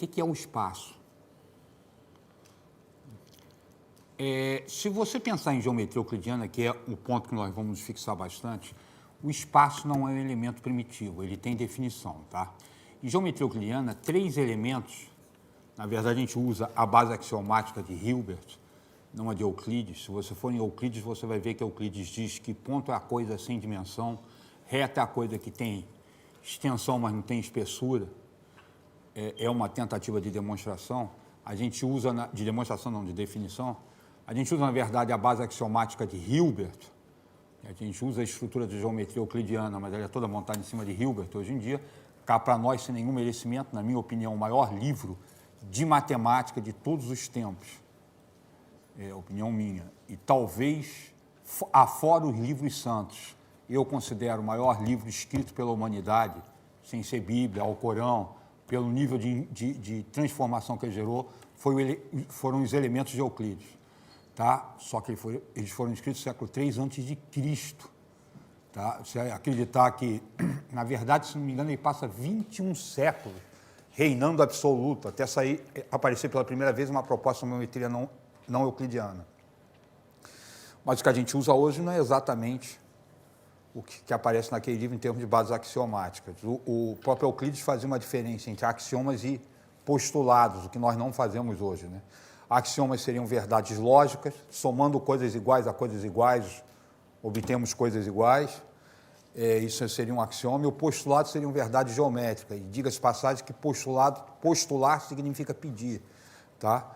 que é o espaço? Se você pensar em geometria euclidiana, que é o ponto que nós vamos fixar bastante, o espaço não é um elemento primitivo, ele tem definição, tá? Em geometria euclidiana, 3 elementos, na verdade a gente usa a base axiomática de Hilbert, não a de Euclides. Se você for em Euclides, você vai ver que Euclides diz que ponto é a coisa sem dimensão, reta é a coisa que tem extensão, mas não tem espessura. É uma tentativa de demonstração. A gente usa, de demonstração não, de definição, a gente usa, na verdade, a base axiomática de Hilbert. A gente usa a estrutura de geometria euclidiana, mas ela é toda montada em cima de Hilbert hoje em dia. Cá para nós, sem nenhum merecimento, na minha opinião, o maior livro de matemática de todos os tempos. É opinião minha. E talvez, afora os livros santos, eu considero o maior livro escrito pela humanidade, sem ser Bíblia, Alcorão, pelo nível de transformação que ele gerou, foram os elementos de Euclides. Tá? Só que eles foram escritos no século III a.C. Tá? Você acreditar que, na verdade, se não me engano, ele passa 21 séculos reinando absoluto, até aparecer pela primeira vez uma proposta de geometria não euclidiana. Mas o que a gente usa hoje não é exatamente o que aparece naquele livro em termos de bases axiomáticas. O próprio Euclides fazia uma diferença entre axiomas e postulados, o que nós não fazemos hoje, né? Axiomas seriam verdades lógicas, somando coisas iguais a coisas iguais, obtemos coisas iguais. Isso seria um axioma. E o postulado seriam verdades geométricas. E diga-se de passagem que postular significa pedir. Tá?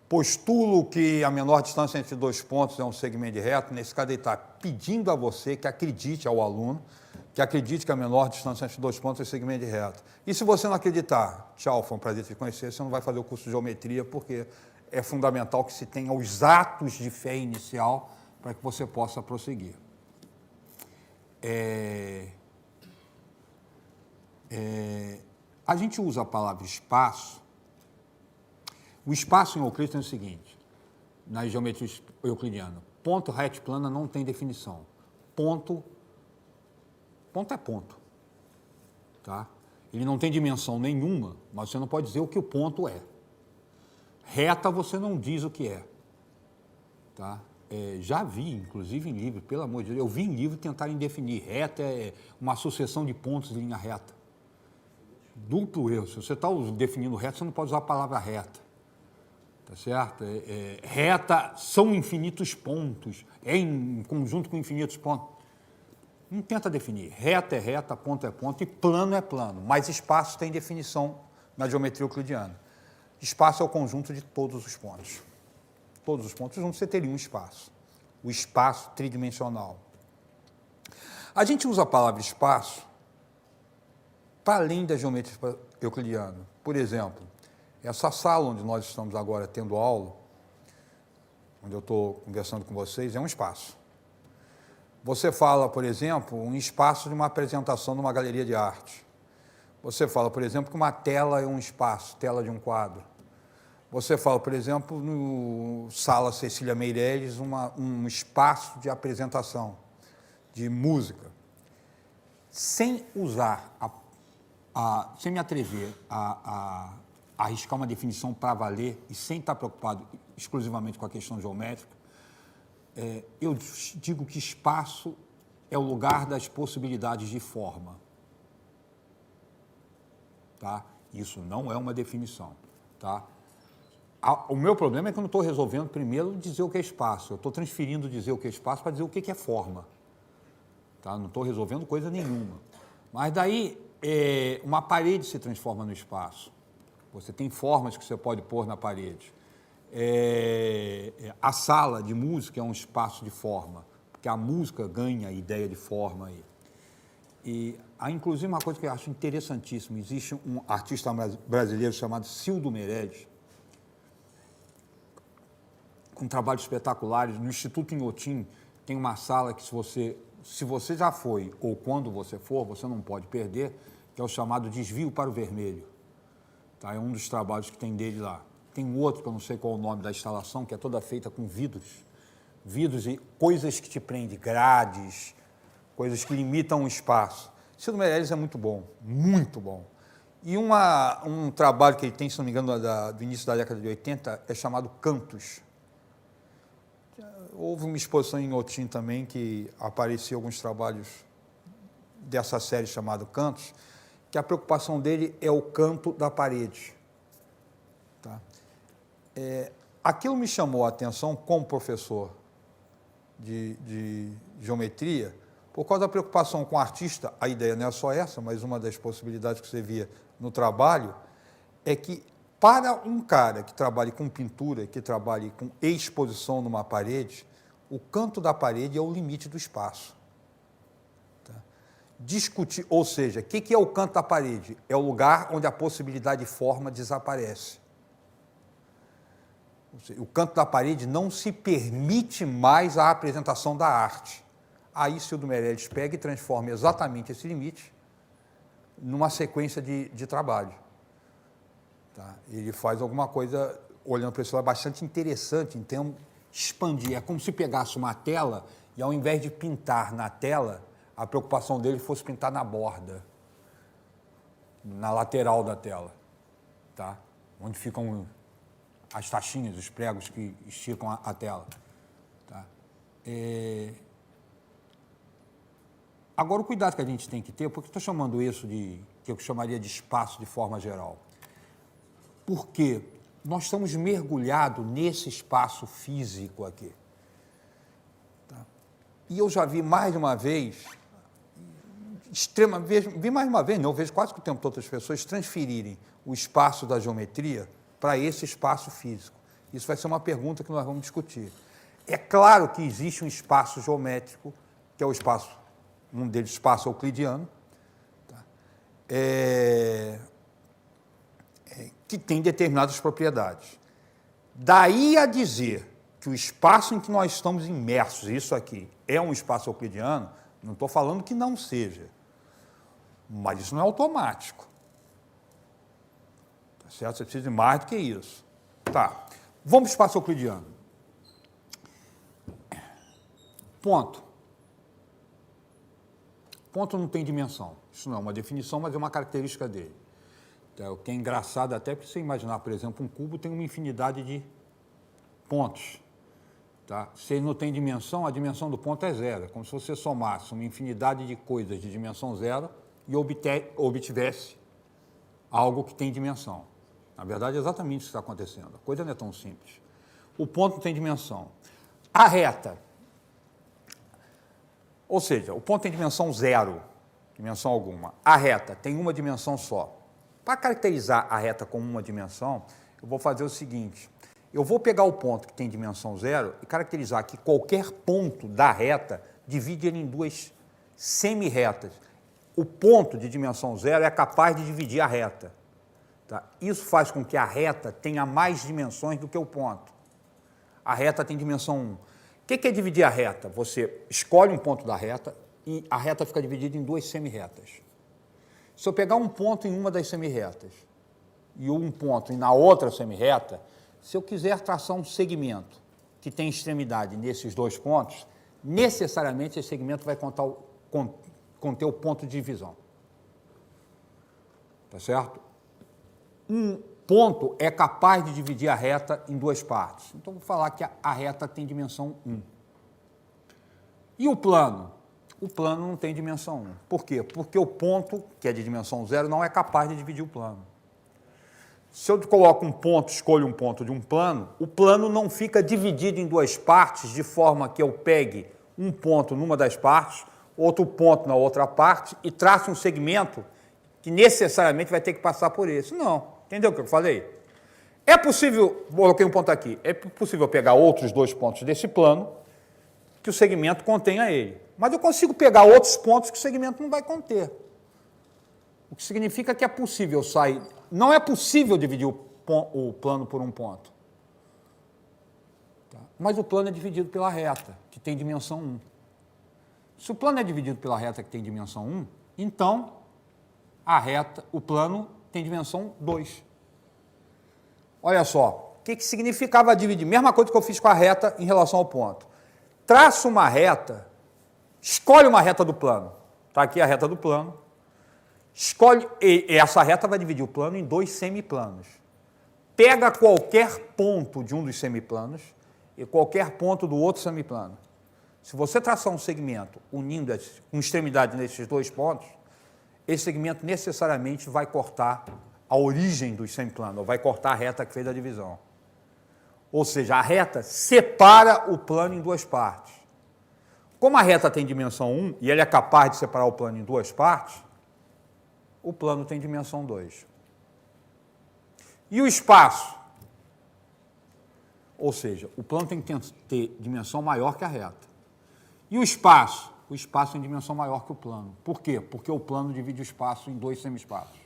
Postulo que a menor distância entre 2 pontos é um segmento de reto. Nesse caso, ele está pedindo a você que acredite ao aluno, que acredite que a menor distância entre 2 pontos é segmento de reto. E se você não acreditar, tchau, foi um prazer te conhecer, você não vai fazer o curso de geometria, porque é fundamental que se tenha os atos de fé inicial para que você possa prosseguir. A gente usa a palavra espaço. O espaço em Euclides é o seguinte, na geometria euclidiana, ponto, reta e plana não tem definição. Ponto é ponto. Tá? Ele não tem dimensão nenhuma, mas você não pode dizer o que o ponto é. Reta você não diz o que é. Tá? Já vi, inclusive em livro, pelo amor de Deus, eu vi em livro tentarem definir. Reta é uma sucessão de pontos em linha reta. Duplo erro. Se você está definindo reta, você não pode usar a palavra reta. Tá certo? Reta são infinitos pontos, é em conjunto com infinitos pontos. Não tenta definir. Reta é reta, ponto é ponto e plano é plano. Mas espaço tem definição na geometria euclidiana. Espaço é o conjunto de todos os pontos. Todos os pontos juntos você teria um espaço. O espaço tridimensional. A gente usa a palavra espaço para além da geometria euclidiana. Por exemplo, essa sala onde nós estamos agora tendo aula, onde eu estou conversando com vocês, é um espaço. Você fala, por exemplo, um espaço de uma apresentação numa galeria de arte. Você fala, por exemplo, que uma tela é um espaço, tela de um quadro. Você fala, por exemplo, no Sala Cecília Meirelles, um espaço de apresentação, de música. Sem usar, sem me atrever a arriscar uma definição para valer e sem estar preocupado exclusivamente com a questão geométrica, eu digo que espaço é o lugar das possibilidades de forma. Tá? Isso não é uma definição. Tá? O meu problema é que eu não estou resolvendo primeiro dizer o que é espaço. Eu estou transferindo dizer o que é espaço para dizer o que é forma. Tá? Não estou resolvendo coisa nenhuma. Mas daí, uma parede se transforma no espaço. Você tem formas que você pode pôr na parede. A sala de música é um espaço de forma, porque a música ganha a ideia de forma aí. E há, inclusive, uma coisa que eu acho interessantíssima. Existe um artista brasileiro chamado Cildo Meirelles, com trabalhos espetaculares. No Instituto Inhotim tem uma sala que, se você já foi ou quando você for, você não pode perder, que é o chamado Desvio para o Vermelho. Tá? É um dos trabalhos que tem dele lá. Tem um outro, que eu não sei qual é o nome da instalação, que é toda feita com vidros e coisas que te prendem, grades, coisas que limitam o espaço. Cildo Meirelles é muito bom, muito bom. E um trabalho que ele tem, se não me engano, do início da década de 80, é chamado Cantos. Houve uma exposição em Inhotim também, que apareceu alguns trabalhos dessa série chamada Cantos, que a preocupação dele é o canto da parede. Tá? Aquilo me chamou a atenção como professor de geometria, por causa da preocupação com o artista. A ideia não é só essa, mas uma das possibilidades que você via no trabalho é que, para um cara que trabalhe com pintura, que trabalhe com exposição numa parede, o canto da parede é o limite do espaço. Tá? Discutir, ou seja, o que é o canto da parede? É o lugar onde a possibilidade de forma desaparece. O canto da parede não se permite mais a apresentação da arte. Aí Cildo Meirelles pega e transforma exatamente esse limite numa sequência de trabalho. Tá? Ele faz alguma coisa, olhando para esse lado, bastante interessante, então, expandir. É como se pegasse uma tela e, ao invés de pintar na tela, a preocupação dele fosse pintar na borda, na lateral da tela, tá? Onde ficam as taxinhas, os pregos que esticam a tela. Tá? Agora, o cuidado que a gente tem que ter, porque estou chamando isso de, que eu chamaria de espaço de forma geral, porque nós estamos mergulhados nesse espaço físico aqui. Tá? E eu já vi mais de uma vez, vi mais de uma vez, não, eu vejo quase que o tempo todo as pessoas transferirem o espaço da geometria para esse espaço físico. Isso vai ser uma pergunta que nós vamos discutir. É claro que existe um espaço geométrico, que é o espaço, um deles, espaço euclidiano, tá? Que tem determinadas propriedades. Daí a dizer que o espaço em que nós estamos imersos, isso aqui, é um espaço euclidiano, não estou falando que não seja, mas isso não é automático. Tá certo? Você precisa de mais do que isso. Tá. Vamos para o espaço euclidiano. Ponto. Ponto não tem dimensão. Isso não é uma definição, mas é uma característica dele. Então, o que é engraçado até porque você imaginar, por exemplo, um cubo tem uma infinidade de pontos. Tá? Se ele não tem dimensão, a dimensão do ponto é zero. É como se você somasse uma infinidade de coisas de dimensão zero e obtivesse algo que tem dimensão. Na verdade, é exatamente isso que está acontecendo. A coisa não é tão simples. O ponto não tem dimensão. A reta, ou seja, o ponto tem dimensão zero, dimensão alguma. A reta tem uma dimensão só. Para caracterizar a reta como uma dimensão, eu vou fazer o seguinte. Eu vou pegar o ponto que tem dimensão zero e caracterizar que qualquer ponto da reta divide ele em duas semi-retas. O ponto de dimensão zero é capaz de dividir a reta. Tá? Isso faz com que a reta tenha mais dimensões do que o ponto. A reta tem dimensão 1. O que é dividir a reta? Você escolhe um ponto da reta e a reta fica dividida em duas semi-retas. Se eu pegar um ponto em uma das semi-retas e um ponto na outra semi-reta, se eu quiser traçar um segmento que tem extremidade nesses dois pontos, necessariamente esse segmento vai conter o ponto de divisão. Tá certo? Um ponto é capaz de dividir a reta em duas partes. Então, vou falar que a reta tem dimensão 1. E o plano? O plano não tem dimensão 1. Por quê? Porque o ponto, que é de dimensão 0, não é capaz de dividir o plano. Se eu coloco um ponto, escolho um ponto de um plano, o plano não fica dividido em duas partes, de forma que eu pegue um ponto numa das partes, outro ponto na outra parte, e trace um segmento que necessariamente vai ter que passar por esse. Não. Entendeu o que eu falei? É possível, coloquei um ponto aqui, é possível pegar outros dois pontos desse plano que o segmento contenha ele. Mas eu consigo pegar outros pontos que o segmento não vai conter. O que significa que é possível sair. Não é possível dividir o plano por um ponto. Tá? Mas o plano é dividido pela reta, que tem dimensão 1. Se o plano é dividido pela reta que tem dimensão 1, então o plano tem dimensão 2. Olha só, o que significava dividir? Mesma coisa que eu fiz com a reta em relação ao ponto. Traço uma reta, escolhe uma reta do plano. Está aqui a reta do plano. Escolhe, e essa reta vai dividir o plano em 2 semiplanos. Pega qualquer ponto de um dos semiplanos e qualquer ponto do outro semiplano. Se você traçar um segmento unindo com extremidade nesses 2 pontos, esse segmento necessariamente vai cortar a origem do semiplano, ou vai cortar a reta que fez a divisão. Ou seja, a reta separa o plano em 2 partes. Como a reta tem dimensão 1 e ele é capaz de separar o plano em 2 partes, o plano tem dimensão 2. E o espaço? Ou seja, o plano tem que ter dimensão maior que a reta. E o espaço? O espaço tem dimensão maior que o plano. Por quê? Porque o plano divide o espaço em 2 semi-espaços.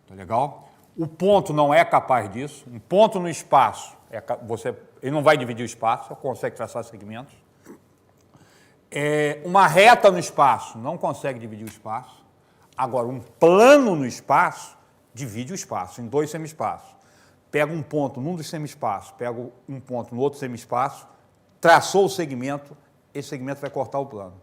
Tá legal? O ponto não é capaz disso. Um ponto no espaço, ele não vai dividir o espaço, só consegue traçar segmentos. Uma reta no espaço não consegue dividir o espaço. Agora, um plano no espaço divide o espaço em 2 semi-espaços. Pega um ponto num dos semi-espaços, pega um ponto no outro semi-espaço, traçou o segmento, esse segmento vai cortar o plano.